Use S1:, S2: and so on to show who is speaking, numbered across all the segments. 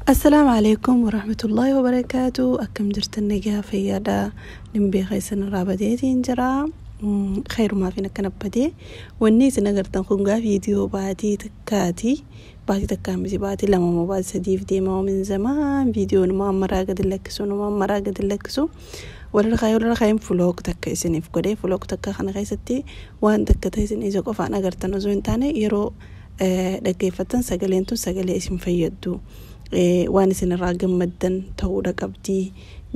S1: السلام عليكم ورحمة الله وبركاته. أكم جرت النجاة في يدا نبي خيسن رابديتين جرا خير ما فينا كنبدي والنيس نقدر تنقل فيديو بعدي تكامل بعدي لما ما بعد سديف دي ما من زمان فيديو ما مراقد اللكسو ما مراقد اللكسو ولا خايم فلوق تك سني فكري فلوق تك خنا خيستي وان تك تيسن إذا قفنا قدرت نزوين تاني يرو دقيفتن سجلينتو سجلي اسم فيدو waan isin irraa gammaddan ta'uudha qabdi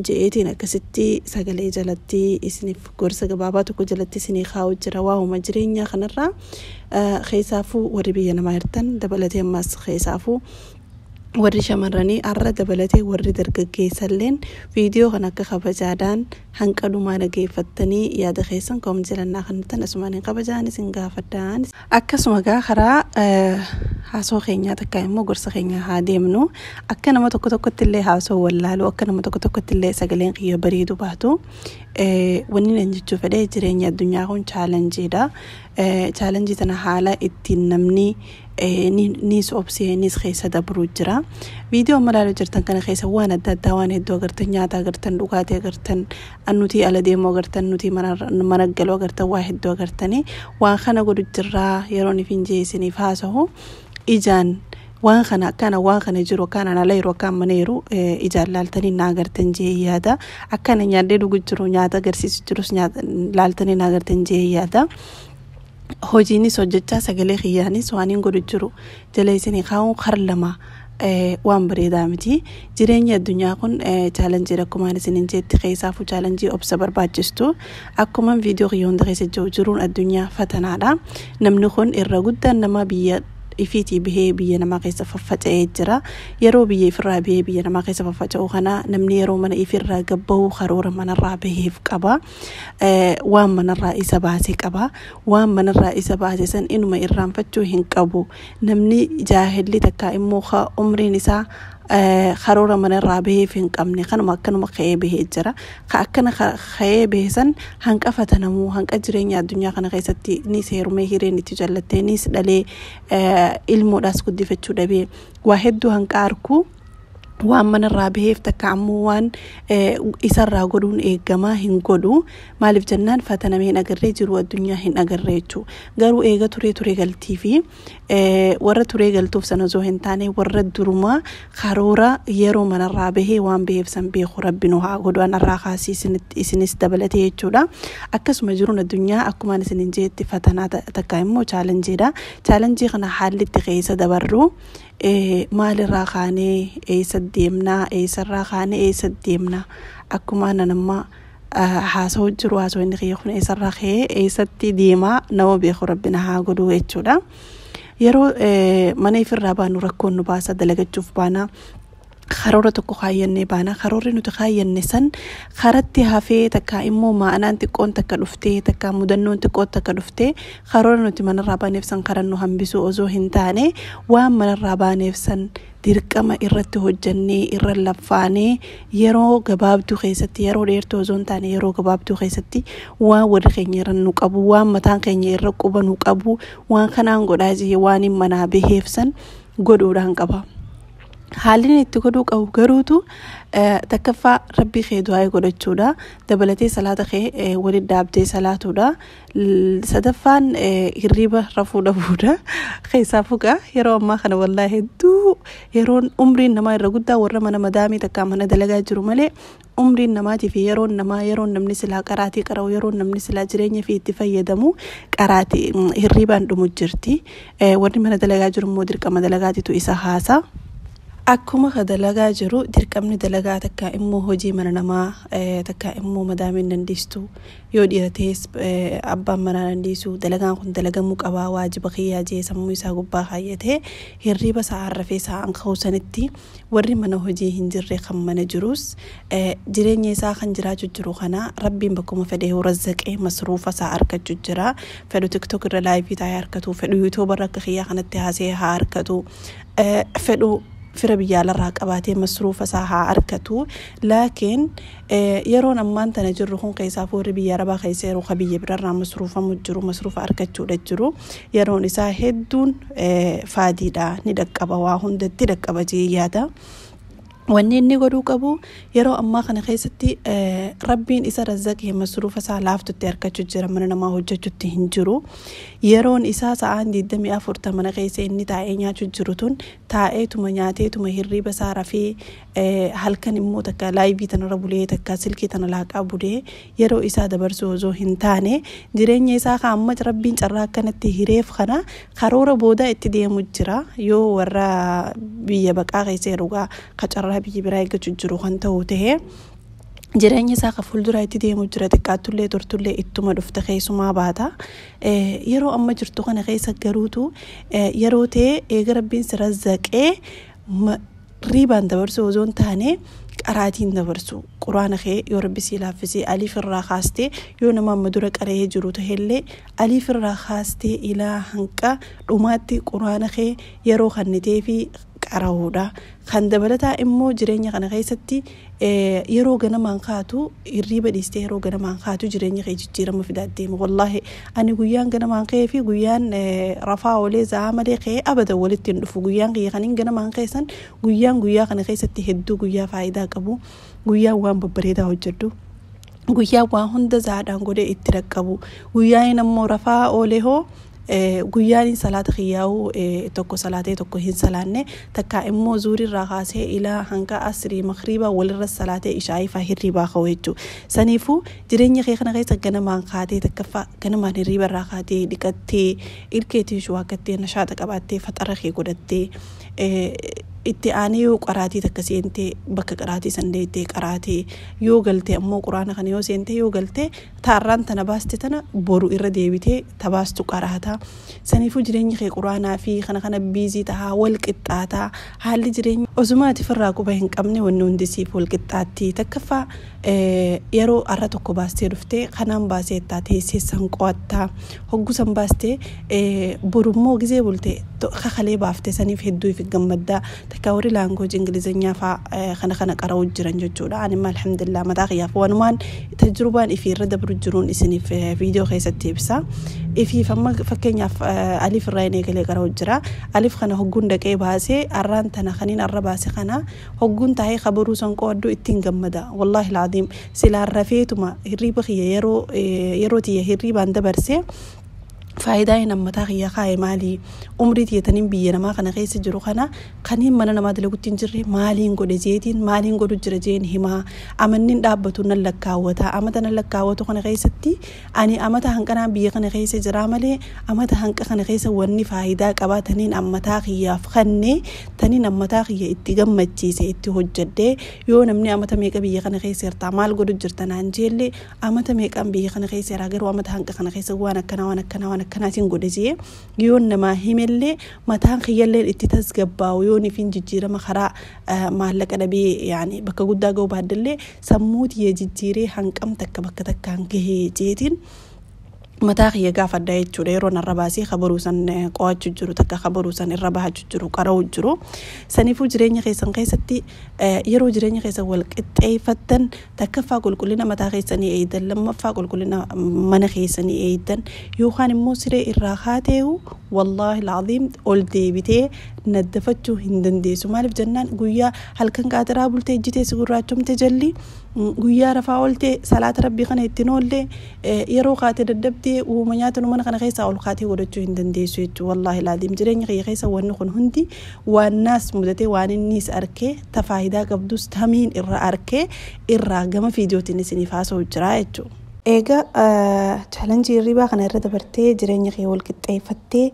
S1: jeetiin akkasitti sagalee jalatti isiniif gorsa gabaabaa tokko jalatti isinii kaa'u jira waa'uma jireenyaa kanarraa keessaafu warri biyya namaa hirtan dabalatee ammas keessaafu warri shamarranii arra dabalatee warri dargaggeessalleen viidiyoo kan akka kabajaadhaan hanqalumaa dhageeffattanii yaada keessan koom jalannaa kanattan asumaan kabajaan isin gaafadhaan akkasuma gaa karaa haasoo keenyaa takka immoo gorsa keenyaa haa deemnu akka nama tokkotti illee haasoo wallaaluu akka nama tokkotti illee sagaleen kiyya bareedu baatu wanni nan jechuu fedhe jireenya addunyaa kun chaalenjiidha. Chaalenjii tana haala ittiin namni niis obsee niis keessa dabruu jira. Viidiyoo malaaluu jirtan kana keessa waan adda addaa waan hedduu agartan nyaata agartan dhugaatii agartan nuti ala deemuu agartan nuti mana galuu agartan waa hedduu agartanii waan kana godhu jirraa yeroon ifin jeesiniif haasa'u ijaan waan kana jiru kana ala yeroo kan maneeru ijaan laaltanii na agartan jee yaada akkana nyaadhee dhugu jiru nyaata agarsiisu jirus nyaata laaltanii na agartan jee yaada. Hojiinis hojjechaa sagalee kiyyaanis waan hin godhu jiru jala isinii kaa'uun harlama waan bareedaa miti. Jireenya addunyaa kun chaalenjii akkuma isin jeetti keessaafu chaalenjii obsa barbaachistu akkuma viidiyoo kiyya hunda keessa jiruun addunyaa fatanaadha. Namni kun irra guddaan nama biyya ifiitii bihee biyya namaa keessa faffaca'ee jira. Yeroo biyya ifirraa bihee biyya namaa keessa faffaca'u kana namni yeroo mana ifirraa gabbahu karoora manarraa baheef qaba. Waan manarraa isa baasee qaba. Waan manarraa isa baasee san inuma irraanfachuu hin qabu. Namni jaahilli takka immoo umriin isaa karoora manarraa baheef hin qabne kanuma akkanuma ka'ee bahee jira. Akkana ka'ee bahee san hanqafatanamuu hanqa jireenya addunyaa kana keessatti ni seerumee hireen itti jallattee nis dhalee ilmoodhaas guddifachuu dhabee waa hedduu hanqa arku waan manarraa baheef takka ammoo waan isarraa godhuun eegamaa hin godhu. Maaliif jennaan fatanamee hin agarree jiru addunyaa hin agarree jechuu garuu eega turee galtii fi warra turee galtuuf sana osoo hin taane warra durumaa karoora yeroo manarraa bahee waan baheef san beeku rabbi nu haa godhu anarraa kaasii isinis dabalatee jechuudha. Akkasuma jiruun addunyaa akkuma isin jeetti fatanaa takka immoo chaalenjiidha. Chaalenjii kana haalli itti keessa dabarru maalirraa kaanee eessa deemnaa eessarraa kaanee eessa deemnaa akkuma nanamma haasa'u jiru haasa'u inni kiyya kun eessarraa ka'ee eessatti deemaa nama beeku rabbina haa godhu jechuudha. Yeroo mana ifirraa baanu rakkoon nu baasa dalagachuuf baana karoora tokko kaayyannee baana karoorri nuti kaayyanne san karatti hafee takka immoo ma'anaan xiqqoon takka dhuftee takka mudannoon xiqqoon takka dhuftee karoora nuti manarraa baaneef san karannu hambisuu osoo hin taane waan manarraa baaneef san dirqama irratti hojjannee irra laffaanee yeroo gabaabduu keessatti yeroo dheertuu osoo hin taane yeroo gabaabduu keessatti waan warri keenya irra nu qabu waan mataan keenya irra quba nu qabu waan kanaan godhaa jee waan hin manaa baheef san godhuudhaan qaba. Haalli itti godhuu qabu garuutu takkaffaa rabbii kee du'aa godhachuudha. Dabalatee salaata kee waliin dhaabdee salaatuudha. Sadaffaan hirriba rafuu dhabuudha. Keessaafu yeroo ammaa kana wallaahi hedduu yeroon umriin namaa irra guddaa warra mana madaamii takka mana dalagaa jiru malee umriin namaatiif yeroon namni silaa qaraatii qara'u yeroon namni silaa jireenya fi itti fayyadamu qaraatii hirribaan dhumu jirti. Warri mana dalagaa jiru immoo dirqama dalagaatitu isa haasa. Akkuma dalagaa jiru dirqamni dalagaa takka immoo hojii mana namaa takka immoo madaamiin dandeessu yoo dhiiratees abbaan manaa dandeessu dalagaan kun dalagamuu qabaa waajiba kiyyaa jee sammuu isaa gubbaa kaayyatee hirriba isaa rafee isaa anqausanitti warri mana hojii hin jirre kan mana jirus jireenya isaa kan jiraachuu jiru kana rabbiin bakkuma fedhee razzaqee masruufa isaa argachuu jira. Fedhu TikTok irra laayivii taa'ee harkatu fedhu YouTube irra akka kiyyaa kanatti haasee haa harkatu fedhu fira biyyalarraa qabaatee masruufa isaa haa argatu. Laakiin yeroon ammaan tana jirru kun keessaa warri biyya arabaa keessa yeroo biyya birarraa masruufamu jiru masruufa argachuudha jiru yeroon isaa hedduun faadiidha ni dhaqqaba waa hundatti dhaqqaba jee yaada. wanni inni godhuu qabu yeroo ammaa kana keessatti rabbiin isa razzaqee masruufa isaa laaftutti harkachuu jira mana namaa hojjechuutti hin jiru yeroon isaa sa'aan 24 mana keessa inni taa'ee nyaachuu jiru tun taa'eetuma nyaateetuma hirriba isaa rafee halkan immoo takka laayivii tanarra bulee takka silkii tana laaqaa bulee yeroo isaa dabarsuu osoo hin taane jireenya isaa kan amma rabbiin carraa akkanatti hireef kana karoora booda itti deemu jira yoo warra biyya baqaa keessa erugaa qacarraa biyya biraa eeggachuu jiru kan ta'u ta'ee jireenya isaa ka fuuldura itti deemu jira xiqqaattullee turtullee ittuma dhufte keessumaa baata yeroo amma jirtu kana keessa garuutu yeroo ta'e eega rabbiin si razzaqee riibaan dabarsu osoo hin taane qaraatiin dabarsu quraana kee yoo rabbi si laaffisee aliif irraa kaastee yoo nama amma dura qaree jiru ta'ellee aliif irraa kaastee ilaa hanqa dhumaatti quraana kee yeroo kannitee fi qara'uudha kan dabalataa immoo jireenya kana keessatti yeroo ganamaan kaatu hirriba dhiistee yeroo ganamaan kaatu jireenya kee jijjiirama fidaa deema wallaahi ani guyyaan ganamaan kee fi guyyaan rafaa olee za'aa malee kee abada walitti hin dhufu guyyaan kiyya kaniin ganamaan keessan guyyaa kana keessatti hedduu guyyaa faayidaa qabu guyyaan waan babbareedaa hojjedhu guyyaa waan hunda zaadhaan godhee itti dhaqqabu guyyaan ammoo rafaa olee hoo guyyaan salaata khiyyaa'u tokko salaatee tokko hin salaanne takka immoo zuurii irraa kaasee ilaa hanga asrii maghriba walirra salaatee ishaa'ii fa hirribaa qaweechu saniifu jireenya kee kana keessa ganamaan kaatee takka ganamaan hirriba irraa kaatee dhiqattee ilkeetii shuwaakattee nashaata qabaattee faxara kee godhattee itti aanee yoo qaraatii takka seentee bakka qaraatii sandeettee qaraatee yoo galtee ammoo quraana kana yoo seentee yoo galtee taarraan tana baaste tana boru irra deebitee tabaastu qaraata saniifuu jireenya kee quraanaa fi kana biizii tahaa wal qixxaataa haalli jireenya osumaatiif irraa quba hin qabne wanni hundisiif wal qixxaatti takkaffaa yeroo arra tokko baastee dhuftee kanaan baasee taatee seessan qo'attaa hoggusan baastee borummoo gizee bulte kakalee baaftee saniif hedduu fi gammaddaa takka warri laangooji ingilizeenyaa fa kana qara'uu jiran jechuudha ani alhamdulillah mataa qiyaaf wanumaan tajrubaan ifi irra dabru jiruun isiniif viidiyoo keessatti ibsa ifiif amma fakkeenyaaf alif irraa eegalee qara'uu jira alif kana hogguun dhaqee baasee arraan tana kaniin arra baase kana hogguun taa'ee qabaruu san qo'addu ittiin gammada wallahi laadiim silaan rafeetuma hirriba kiyya yeroo tiyya hirribaan dabarsee faayidaa nammataa kiyya kaa'e maali umrii tiyataniin biyya namaa kana keessa jiru kana kaniin mana namaa dalagutti hin jirre maaliin godhe jeetiin maaliin godhu jira jeen himaa amannin dhaabbatu nan lakkaawwata amata nan lakkaawwatu kana keessatti ani amata hanqanaan biyya kana keessa jira malee amata hanqa kana keessa wanni faayidaa qabaataniin ammataa kiyyaaf kannee taniin ammataa kiyya itti gammachiise itti hojjedhee yoo namni amata meeqa biyya kana keessa jirta maal godhu jirta naan jeellee amata meeqaan biyya kana keessa jira garuu amata hanqa kana keessa waan akkanaatiin godhee yoo nama himellee mataan kiyyalleen itti tasgabbaa'u yoo nifin jijjiirama karaa maallaqa dhabee yaani bakka guddaa ga'u baaddallee sammuutii jijjiiree hanqam takka bakka takkaan gahee jeetiin mataa kiyya gaafadha jechuudha yeroo narra baasee khabaruu san qo'achuu jiru takka khabaruu san irra bahachuu jiru qara'uu jiru saniifuu jireenya keessan keessatti yeroo jireenya keessan wal qixxeeffattan takkaffaa qulqullina mataa keessanii eeydan lammaffaa qulqullina mana keessanii eeydan yookaan immoo siree irraa kaateehu wallahi alazim ol deebitee naddafachuu hin dandeessu maaliif jennaan guyyaa halkan qaatiraa bultee ejjitee sigurraachomte jalli guyyaa rafaa oltee salaata rabbii kana ittiin oolle yeroo kaatee daddabdee uuma nyaata nu mana kana keessaa ol kaatee godhachuu hin dandeessu jechuudha wallahi laadiim jireenya kiyya keessa wanni kun hundi waan naas mudatee waan innis arkee tafaayidaa qabdus tamiin irra arkee irraa gama fiidiyootiin isiniif haasa'u jira jechuudha. Eega chaalenjii hirribaa kana irra dabartee jireenya kee wal qixxeeffattee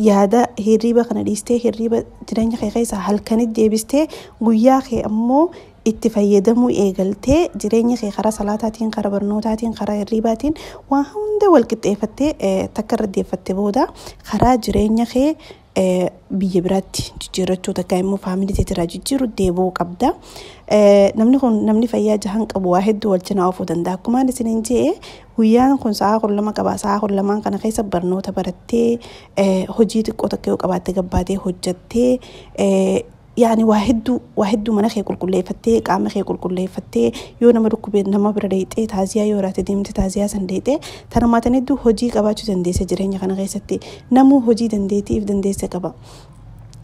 S1: yaada hirriba kana dhiistee hirriba jireenya kee keessa halkanitti deebistee guyyaa kee ammoo itti fayyadamuu eegaltee jireenya kee karaa salaataatiin karaa barnootaatiin karaa hirribaatiin waan hunda wal qixxeeffattee takka irra deeffatte booda karaa jireenya kee biyya biraatti jijjiirrachuu takka immoo faamilii teetiraa jijjiiruu deebuu qabda. Namni fayyaa jahan qabu waa hedduu wal cinaa oofuu danda'a. Akkuma isiniin jedhe guyyaan kun sa'a 12 qaba. Sa'a 12 kana keessa barnoota barattee hojii xiqqoo takka yoo qabaatte gabbaatee hojjattee yaani waa hedduu mana kee qulqulleeffattee qaama kee qulqulleeffattee yoo nama dhukkubee nama bira deettee taaziyaa yoo raate deemte taaziyaa san deettee tanumaatiin hedduu hojii qabaachuu dandeessa jireenya kana keessatti namuu hojii dandeettiif dandeessa qaba.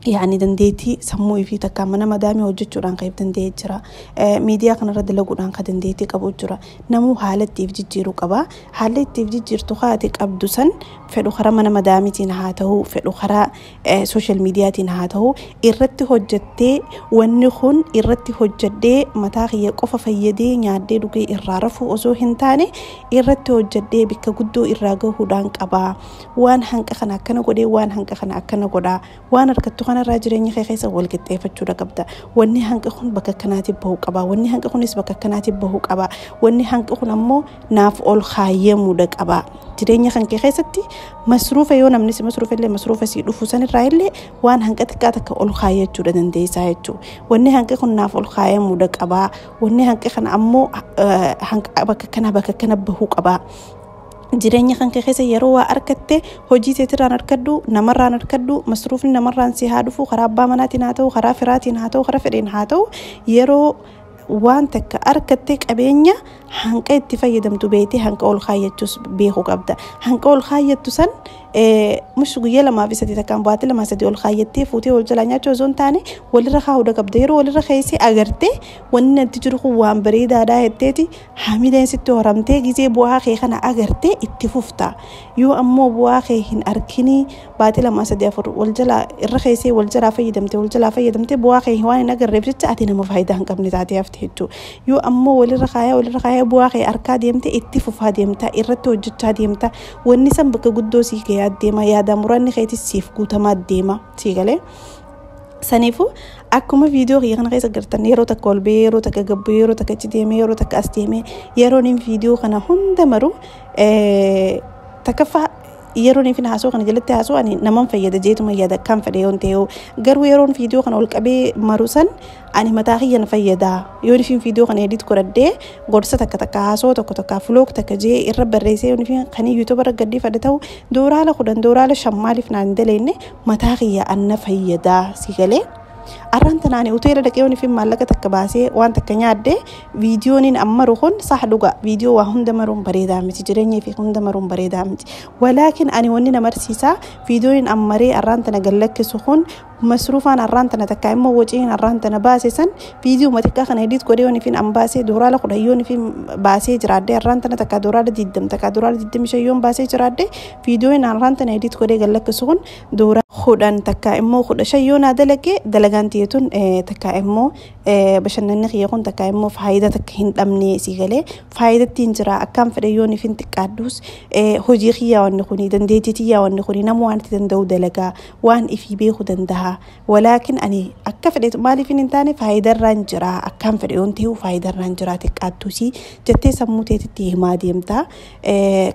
S1: يعني دنديتي سموي في تكامنا مدامي وجدت ران قيب دنديت جرا ميديا كنا رد لقوا ران قدنديتي قبو جرا نمو حالة تيفجي جيرو قبا حالة تيفجي جيرتو خاتك أبدوسن فلو خرا من مدامي تنهاته فلو خرا سوشيال ميديا تنهاته إردت هجتي ونخون إردت هجتي متاخي يقف فيدي نعدي دوكي إرارفو أزو هنتاني إردت هجتي بك قدو إراغو هدان قبا وان هنك خنا كنا قدي وان هنك خنا كنا قدا وان ركتو خنا راجرين خيخيس أول كتير فتشورا قبدا واني هنك خون بك كناتي بهو قبا واني هنك خونيس بك كناتي بهو قبا واني هنك خون أمو ناف أول خايم ودك قبا جرين خنك خيستي مصروفة يونا منيس مصروفة اللي مصروفة سيدو فوسان الرايلي وان هنك تكاتك أول خايم جودا دندي سايتشو واني هنك خون ناف أول خايم ودك قبا واني هنك خن أمو هنك بك كنا بهو قبا jireenya kan keessa yeroo waa arkatte hojii seetiraan arkaddu namarraan arkaddu masruufni namarraan si haa dhufu karaa abbaa manaatiin haa ta'u karaa firaatiin haa ta'u karaa fedheen haa ta'u yeroo waan takka arkatte qabeenya hanqa itti fayyadamtu beekte hanqa ol kaayyachus beekuu qabda hanqa ol kaayyattu san مش قيلا ما في ستي تكان باتلا ما ستي الخايتي فوتي والجلانيا جوزون تاني ولا رخاو ده قبضير ولا رخيسي أجرتي وإن تجرخو وان بريد هذا هتتي حامدين ستو رمتي جزء بواخي خنا أجرتي اتفوفتا يو أمو بواخي هن أركني باتلا ما ستي أفر والجلا الرخيسي والجلا فيدمتي والجلا فيدمتي بواخي هوان نجر ربجت أتينا مفايدة هنك من ذاتي أفتحتو يو أمو ولا رخايا بواخي أركادي يمتي اتفوف هذه يمتا إرتو جت هذه يمتا والنسم بك قدوسي كي ديما يادا مراني خيتي السيف قوتما ديما تيغالي سنيفو أكما فيديو غيغن غيزا قرطان يرو تكول بيرو تكا قبيرو تكا جديمي يرو تكا أستيمي يرو نين فيديو خنا هندمرو تكفى يروني فين هاسو خنا جلت هاسو أني نمان فيدا جيتو ما يدا كم فديون تيو قرو يرون فيديو خنا أقولك أبي مروسن أني متاخي أنا فيدا يوني فين فيديو خنا يديت كردة قرصة تك هاسو تك فلوك تك جي الرب الرئيسي يوني فين خني يوتيوبر قدي فدتو دورا لخدن دورا لشمالي فين عندلينه متاخي أنا فيدا سيغلي أرانتنا أنا أوتيلا دكيوني في مالك تكباسي وان تكنيا ده فيديونين أمرهن صح لقى فيديو وهم دمرون بريدا متي جريني في هم دمرون بريدا متي ولكن أنا وننا مرسيسا فيديوين أمري أرانتنا قلك سخون مصروفان أرانتنا تكايم وجهين أرانتنا باسسن فيديو ما تكاخن هديت كوريوني فين أم باسي دورا لقى يوني في باسي جرادة أرانتنا تكادورا ديدم تكادورا ديدم شيء باسي جرادة فيديوين أرانتنا هديت كوري قلك سخون دورا خدان تكايم خد شيء دلك دلجانتيتون تكايم بشنن خيقون تكايم فايدة تكهن أمني سيغلي فايدة تنجرا أكام فريوني فين تكادوس هجي خيا ونخوني دنديتي ونخوني نموان تندو دلجا وان إفي بيخو دندها ولكن أني أكفرت مالي فين تاني فايدة رانجرا أكام فريون تيو فايدة رانجرا تكادوسي جتة سموتي تتيهما ديمتا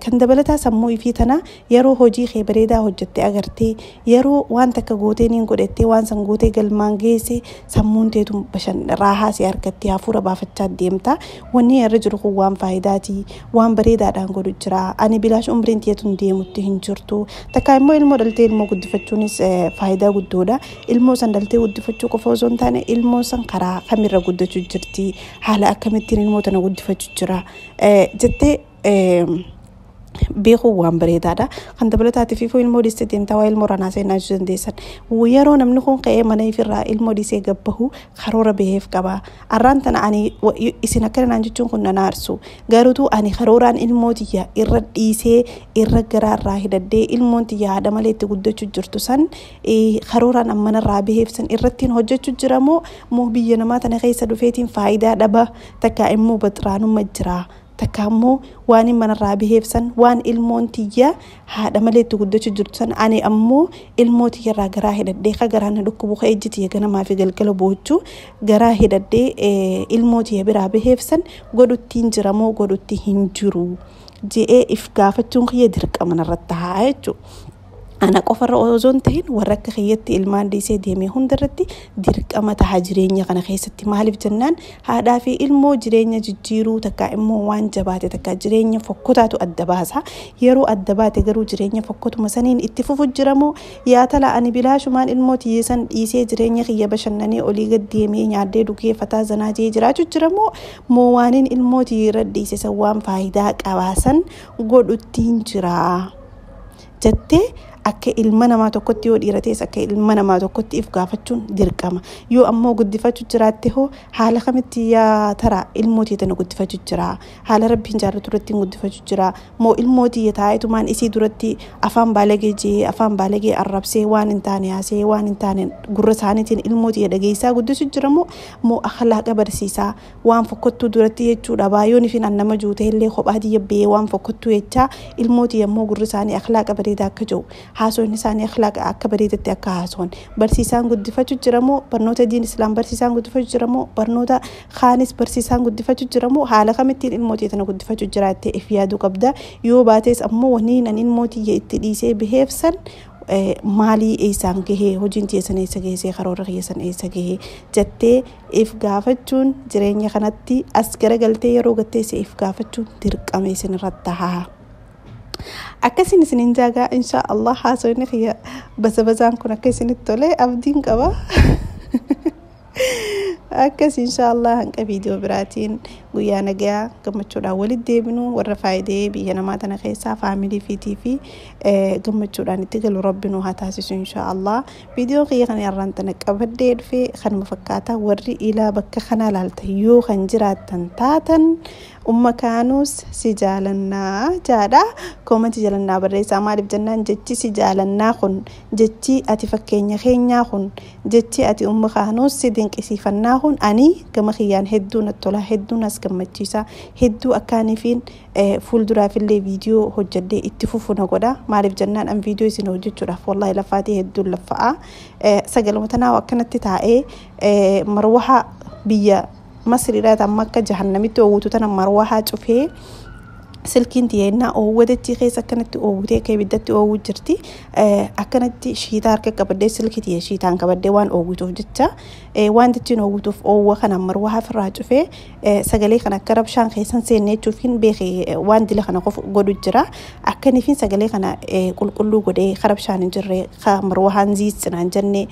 S1: كان دبلتا سمو إفيتنا يرو هجي خبريدا هجتة أغرتي يرو وان تكاغوتي نينقودتي وان سنغوتي قلمانجيسي سمون تيتو بشن راها سياركتي هفورة بافتشات ديمتا واني الرجل وان فايداتي وان بريدا دانقو جرا أني بلاش أمرين تيتون ديموتي هنجرتو تكايمو إلمو دلتي إلمو قد فتشونيس فايدا قدودا إلمو سندلتي قد فتشو كفوزون تاني إلمو سنقرا خميرا قد جرتي حالا أكامتين إلمو تانا قد فتشو جرا جتي بيخو وان بريدادا خان دبلتاتي في المودي ستيم تاوي الموراناسي ناجن ديسن ويرو نمنكون قيمنا في الرا المودي سي غبهو خرورا بهيف كبا ارانتنا اني اسنا كرنا نجون كنا نارسو غاروتو اني خروران الموديا الرديسي الرغرا راهددي المونتيا دمليت غدچو جرتو سن خروران امنا رابهيف سن الرتين هوجچو جرمو مو بينا ما تن خيسا دفيتين فايده دبا تكا امو بطرانو مجرا تكامو واني من الرابي هفسن وان المونتيا هذا مليت تقدر تجرتن أنا أمو الموتيا راجراه ددي خجران هدوك بوخ إجتي يجنا ما في قلقلو بوتشو جراه ددي الموتيا برابي هفسن قدو تينجرامو قدو تهنجرو جي إفكافتون خيدرك من الرتها أيتو أنا قفر أوزون تهين ورك خيتي المان دي سيديمي هندرتي ديرك أما تهاجرين يغانا خيستي مالي بجنان هذا في إلمو جرين ججيرو تكا إمو وان جباتي تكا جرين فكوتاتو الدباسا يرو الدباتي غرو جرين فكوتو مسانين اتفوفو جرمو ياتلا أني بلاشو مان إلمو تيسان إيسي جرين خيا بشناني أولي قد ديمي نعدي دوكي فتا زناجي جراجو جرمو موانين إلمو تيرد ديسي سوام فايداك أواسان قد اتين جرا جتي akka ilma namaa tokkotti yoo dhiiratees akka ilma namaa tokkotti if gaafachuun dirqama. Yoo ammoo guddifachuu jiraatte hoo haala kamitti yaa tara ilmootii tana guddifachuu jira, haala rabbiin jaallatu duratti guddifachuu jira moo ilmootii taa'etumaan isii duratti afaan baalagee jee afaan baalagee arrabsee waan hin taane haasee waan hin taane gurra isaaniitiin ilmootii dhageessaa guddisuu jira moo akhlaaqa barsiisaa waan fokkottuu duratti jechuudha. Baay'oon fi nama juute illee kophaa diyyabee waan fokkottuu jecha ilmootii ammoo gurra isaanii akhlaaqa bareedaa akka jiru haasoon isaanii akhlaaqa akka bareedatti akka haasoon barsiisaan guddifachuu jira moo barnoota diin islaam barsiisaan guddifachuu jira moo barnoota khaanis barsiisaan guddifachuu jira moo haala kamittiin ilmootii tana guddifachuu jiraatte if yaaduu qabda. Yoo baatees ammoo wanni nan ilmootii itti dhiisee biheefsan maalii eessaan gahee hojiin teessan eessa geessee karoora keessan eessa gahee jettee if gaafachuun jireenya kanatti as garagaltee yeroo gatteesse if gaafachuun dirqama isin irratti haa. Akkasin isinin jaagaa insha Allah haasoonni kiyya basabasaan kun akka isinitti tole abdiin qaba. Akkas insha Allah hanqa viidiyoo biraatiin guyyaa nagaa gammachuudhaan walitti deebinu warra faayidee biyya namaa tana keessaa faamilii fi gammachuudhaan itti galu rabbi nu haa taasisu insha Allah. Viidiyoo kiyya kana irraan tana qabadhee dhufe kanuma fakkaata. Warri ilaa bakka kana ilaalta yoo kan jiraattan taatan umma kaanus si jaalannaa jaadha koomenti jaalannaa barreessaa. Maaliif jennaan jechi si jaalannaa kun jechi ati fakkeenya keenyaa kun jechi ati umma kaanus si dinqisiifannaa kun ani gama kiyyaan hedduu natti tola, hedduun as gammachiisa, hedduu akkaaniifiin fuulduraafillee viidiyoo hojjedhee itti fufu na godha. Maaliif jennaan an viidiyoo isin hojjechuudhaaf wallahi lafaatii hedduun laffa'aa sagaluma tanaa akkanatti taa'ee marwaha biyya masriidhaa amma akka jahannamitti oowwitu tana marwaha cufee silkiin tiyeenna oowwatetti keessa akkanatti oowwitee akka ibiddatti oowwuu jirti. Akkanatti shiitaa harka qabadhee silkii tiyee shiitaan qabadhee waan oowwituuf jecha waan ittiin oowwituuf oowwa kana marwaha firraa cufee sagalee kana akka rabshaan keessan seenne jechuufiin beekee waan dila kana qofa godhu jira. Akkaniifin sagalee kana qulqulluu godhee rabshaan hin jirre marwahaan ziitsinaan jennee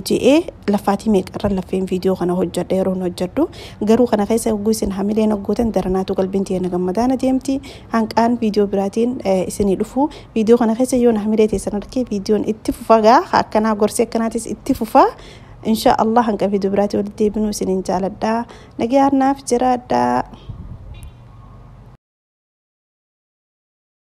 S1: je'ee lafaatii meeqarra laffeen viidiyoo kana hojjedhe yeroo hojjedhu garuu kana keessa hogguu isin hamilee naggootan daranaatu qalbiin tiyee nagammadaan adeemti. Hanqaan viidiyoo biraatiin isinii dhufu viidiyoo kana keessa yoo hamilee teessan argee viidiyoon itti fufagaa akkanaa gorsee akkanaatis itti fufaa insha Allah. Hanqa viidiyoo biraatii walitti deebinu isiniin jaaladhaa. Nagayaarnaaf jiraadhaa.